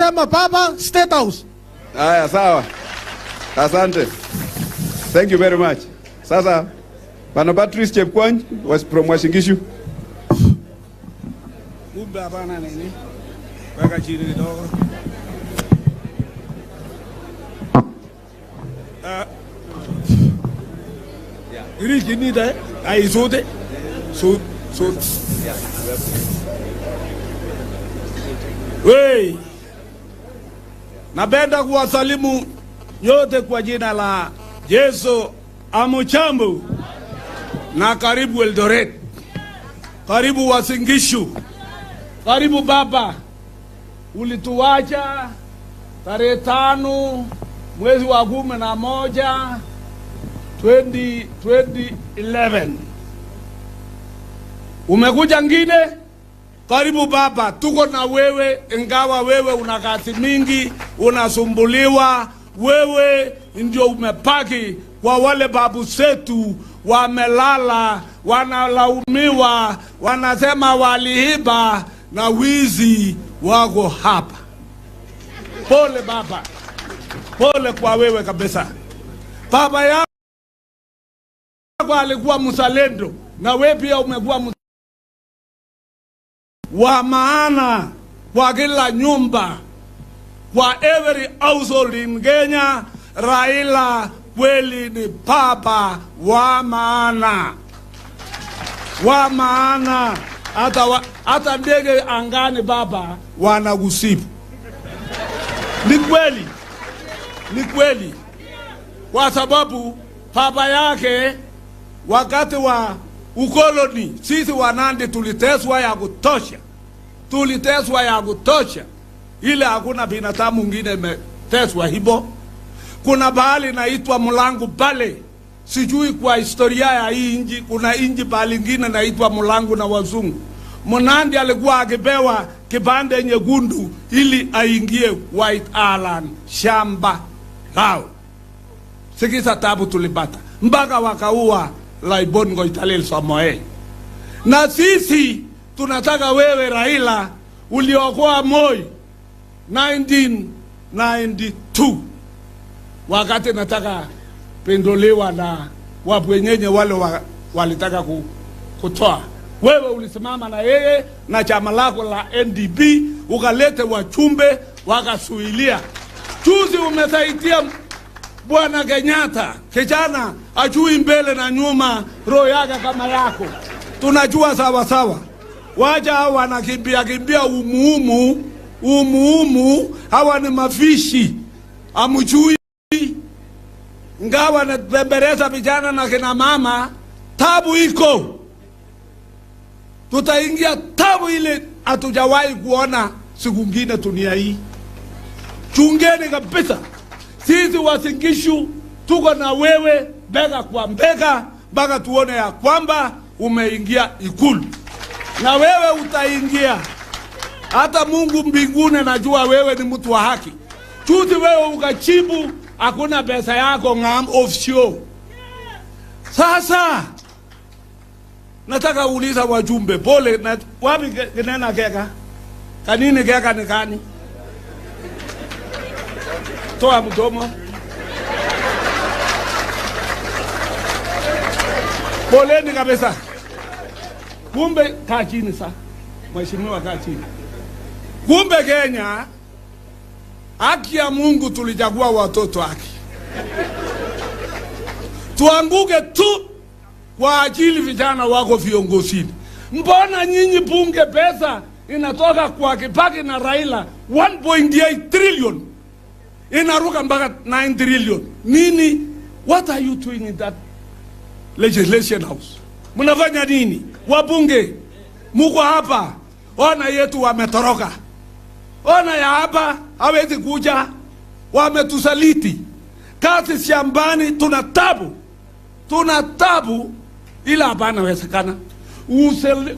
tunasema baba State House. Haya, sawa. Asante. Thank you very much. Sasa Bwana Patrice Chepkwony was from Uasin Gishu. Kumbe hapana nini? Weka chini kidogo. Iri chini dai, ai sote. So. Wey. Napenda kuwasalimu nyote kwa jina la Yesu. Amujambo na karibu Eldoret, karibu Uasin Gishu, karibu baba. Ulituacha tarehe 5 mwezi wa 11 2011. Umekuja ngine, karibu baba. Tuko na wewe, ingawa wewe una kazi mingi, unasumbuliwa. Wewe ndio umepaki kwa wale babu zetu wamelala, wanalaumiwa, wanasema waliiba na wizi wako hapa. Pole baba, pole kwa wewe kabisa. Baba yako alikuwa mzalendo na wewe pia umekuwa wa maana kwa kila nyumba, kwa every household in Kenya. Raila kweli ni baba wa maana, wa maana. Hata ndege angani baba wanakusifu. Ni kweli, ni kweli, kwa sababu baba yake wakati wa ukoloni sisi Wanandi tuliteswa ya kutosha, tuliteswa ya kutosha, ile hakuna binadamu mwingine imeteswa hivyo. Kuna bahali naitwa Mulangu pale, sijui kwa historia ya hii inji, kuna inji bahali ingine naitwa Mulangu na wazungu. Mnandi alikuwa akipewa kipande nyekundu ili aingie White Island shamba lao. Sikiza tabu tulipata mpaka wakaua Laibon Koitalel Samoei. Na sisi tunataka wewe Raila uliokoa Moi 1992 wakati nataka pendolewa na wabwenyenye wale walitaka kutoa. Wewe ulisimama na yeye na chama lako la NDP, ukalete wachumbe wakasuilia. Juzi umesaidia Bwana Kenyatta, kijana ajui mbele na nyuma, roho yake kama yako. Tunajua sawa sawa. Waja wanakimbia umuumu, hawa ni mafishi. Amujui ngawa na bebereza vijana na kina mama, tabu iko. Tutaingia tabu ile hatujawahi kuona siku ngine dunia hii. Chungeni kabisa. Sisi Uasin Gishu tuko na wewe bega kwa bega mpaka tuone ya kwamba umeingia Ikulu. Na wewe utaingia. Hata Mungu mbinguni najua wewe ni mtu wa haki. Juzi wewe ukachibu hakuna pesa yako ngam offshore. Sasa nataka uuliza wajumbe, pole na wapi kinena keka? Kanini keka ni kani? Toa mdomo. Pole ni kabisa. Kumbe kaa chini sasa. Mheshimiwa kaa chini. Kumbe Kenya, haki ya Mungu tulichagua watoto haki. Tuanguke tu kwa ajili vijana wako viongozini. Mbona nyinyi bunge pesa inatoka kwa Kibaki na Raila 1.8 trillion inaruka mpaka 9 trillion? Nini? What are you doing in that legislation house? Mnafanya nini? Wabunge muko hapa, ona yetu wametoroka. Ona ya hapa hawezi kuja, wametusaliti. Kazi shambani tuna tabu ila hapana wezekana.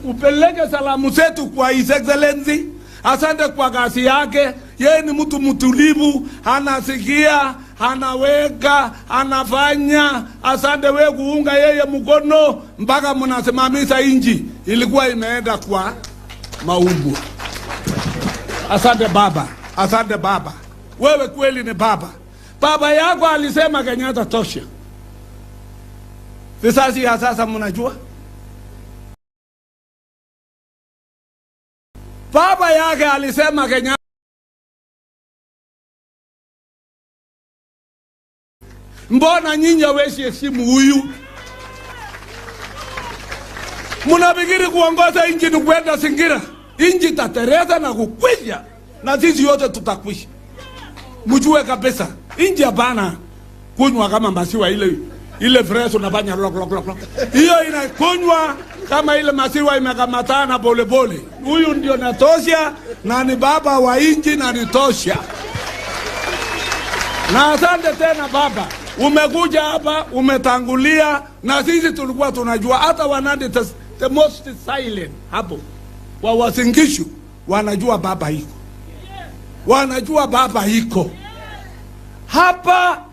Upeleke salamu zetu kwa His Excellency. Asante kwa kazi yake. Yeye ni mtu mtulivu, anasikia, anaweka, anafanya. Asante wewe kuunga yeye mkono mpaka mnasimamisha inji ilikuwa imeenda kwa maumbu. Asante baba. Asante baba, wewe kweli ni baba. Baba yako alisema Kenyatta tosha. Vizazi ya sasa mnajua baba yake alisema Kenyatta. Mbona nyinyi hawezi heshimu huyu? Mnafikiri kuongoza nchi ni kwenda Singira? Nchi tatereza na kukwisha, na sisi yote tutakwisha. Mjue kabisa nchi hapana kunywa kama maziwa ile fresh unafanya lok lok lok. Hiyo inakunywa kama ile maziwa imekamatana pole pole. Huyu ndio natosha na ni baba wa nchi na nitosha. Na asante tena baba. Umekuja hapa, umetangulia, na sisi tulikuwa tunajua. Hata Wanandi the most silent hapo wa Uasin Gishu wanajua baba iko. Wanajua baba iko. Hapa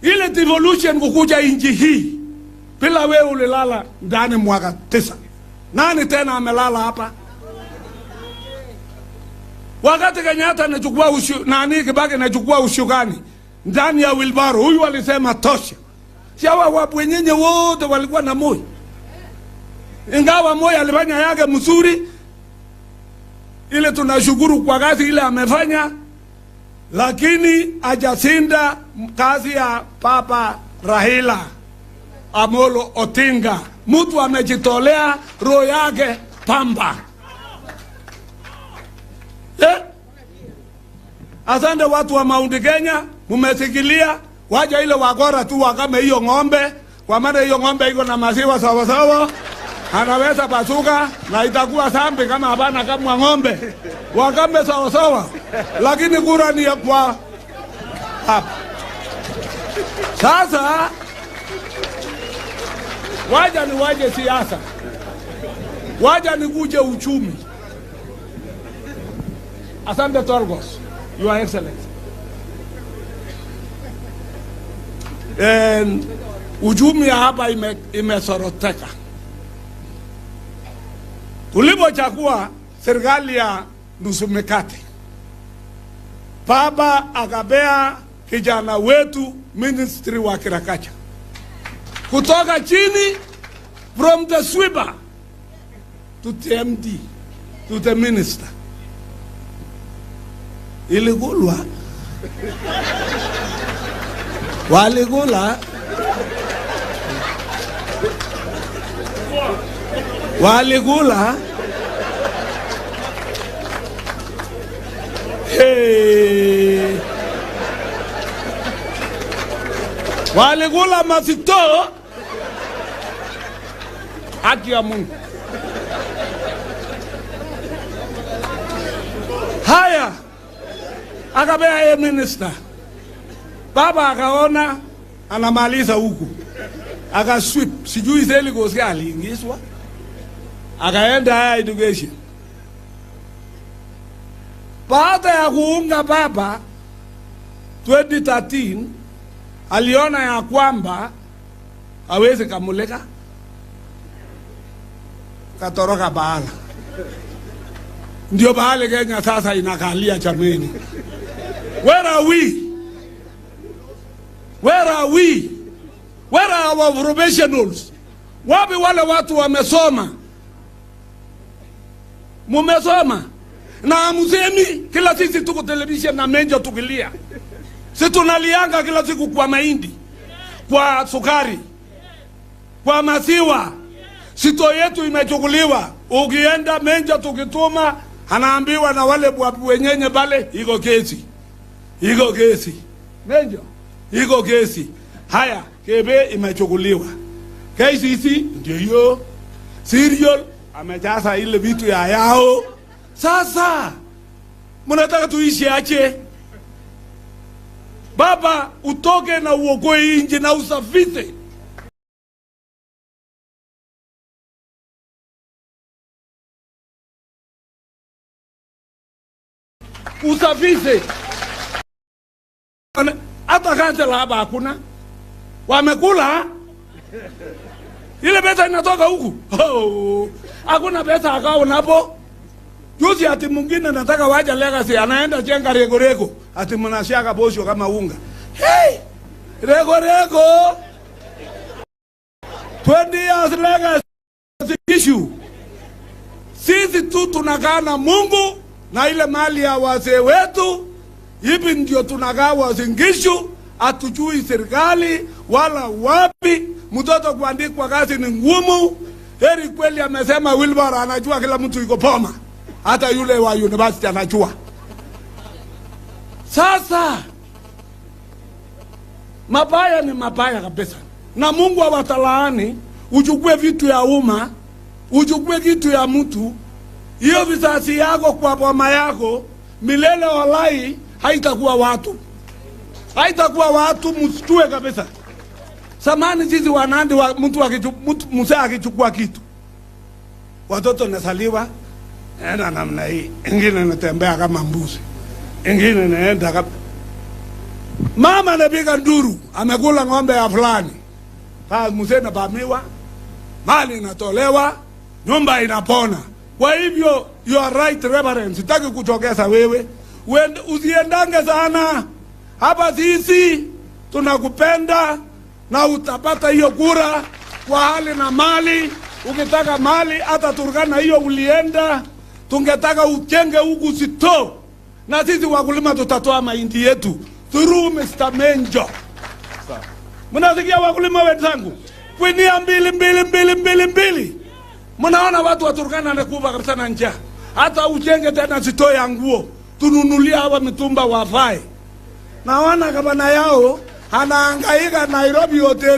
ile devolution kukuja inji hii bila wewe ulilala ndani mwaka 9. Nani tena amelala hapa? Wakati Kenyatta anachukua nani Kibaki anachukua ushukani ndani ya wilbaro, huyu alisema tosha. Siawa wabwenyenye wote walikuwa na Moi. Ingawa Moi alifanya yake mzuri, ile tunashukuru kwa kazi ile amefanya, lakini hajasinda kazi ya Papa Raila Amolo Odinga. Mtu amejitolea roho yake pamba. Asante watu wa Mount Kenya, mumesikilia. Waja ile wakora tu wakame hiyo ng'ombe, kwa maana hiyo ng'ombe iko na maziwa sawa sawa, anaweza pasuka na itakuwa sambi kama hapana kama ng'ombe. Wakame sawa sawa, lakini kura ni kwa hapa. Sasa waja ni waje siasa, waja ni kuje uchumi. Asante Torgos, Your Excellency. Uchumi ya hapa imesoroteka. Tulipochagua serikali ya nusu mikate, baba akapea kijana wetu ministry wa Kirakacha. Kutoka chini, from the sweeper to the MD to the minister. Iligulwa waligula waligula mazito. Haki ya Mungu. Haya akabea ye minister. Baba akaona anamaliza huku, akasweep, sijui zeli kosi aliingizwa, akaenda higher education. Baada ya kuunga baba 2013, aliona ya kwamba hawezi kamuleka, katoroka bahala. Ndio bahali Kenya sasa inakalia chameni. Where are we? Where are we? Where are our professionals? Wapi wale watu wamesoma? Mumesoma na musemi kila sisi tuko television na menjo tukilia. Sisi tunalianga kila siku kwa mahindi, kwa sukari, kwa maziwa. Sito yetu imechukuliwa. Ukienda menjo tukituma, anaambiwa na wale wenyenye pale, iko kesi. Iko kesi. Menjo, iko kesi. Haya, kebe imechukuliwa. KCC ndio hiyo. Serial amejaza ile vitu ya yao. Sasa mnataka tuishi aje? Baba, utoke na uokoe nje na usafishe. Usafishe. Hata kansela hapa hakuna. Wamekula. Ile pesa inatoka huku. Hakuna pesa akao napo. Juzi ati mwingine nataka waja legacy anaenda jenga rego ati mnashaka posho kama unga. Hey! Rego 20 years legacy issue. Sisi tu tunakaa na Mungu na ile mali ya wazee wetu. Hivi ndio tunakaa Uasin Gishu, hatujui serikali wala wapi. Mtoto kuandikwa kazi ni ngumu. Heri kweli amesema Wilbur anajua kila mtu yuko Boma. Hata yule wa university anajua. Sasa mabaya ni mabaya kabisa. Na Mungu awatalaani, uchukue vitu ya umma, uchukue kitu ya mtu, hiyo vizazi yako kwa boma yako, milele walai haitakuwa watu. Haitakuwa watu, msitue kabisa. Samani sisi wanandi wa mtu akichukua kitu. Watoto nasaliwa, enda namna hii. Ingine natembea kama mbuzi. Ingine naenda kama... Mama anapiga nduru, amekula ng'ombe ya fulani. Mzee na bamiwa, mali inatolewa, nyumba inapona. Kwa hivyo, you are right reverend, sitaki kutokeza wewe. Usiendange sana. Hapa sisi tunakupenda na utapata hiyo kura kwa hali na mali. Ukitaka mali hata Turkana hiyo ulienda. Tungetaka uchenge huku sito. Na sisi wakulima tutatoa mahindi yetu through Mr. Menjo. Mnasikia wakulima wenzangu? Kwinia 2. Mnaona watu wa Turkana wanakufa kabisa na njaa. Hata uchenge tena sito ya nguo. Tununulia hawa mitumba wavae. Naona gavana yao anahangaika Nairobi hoteli.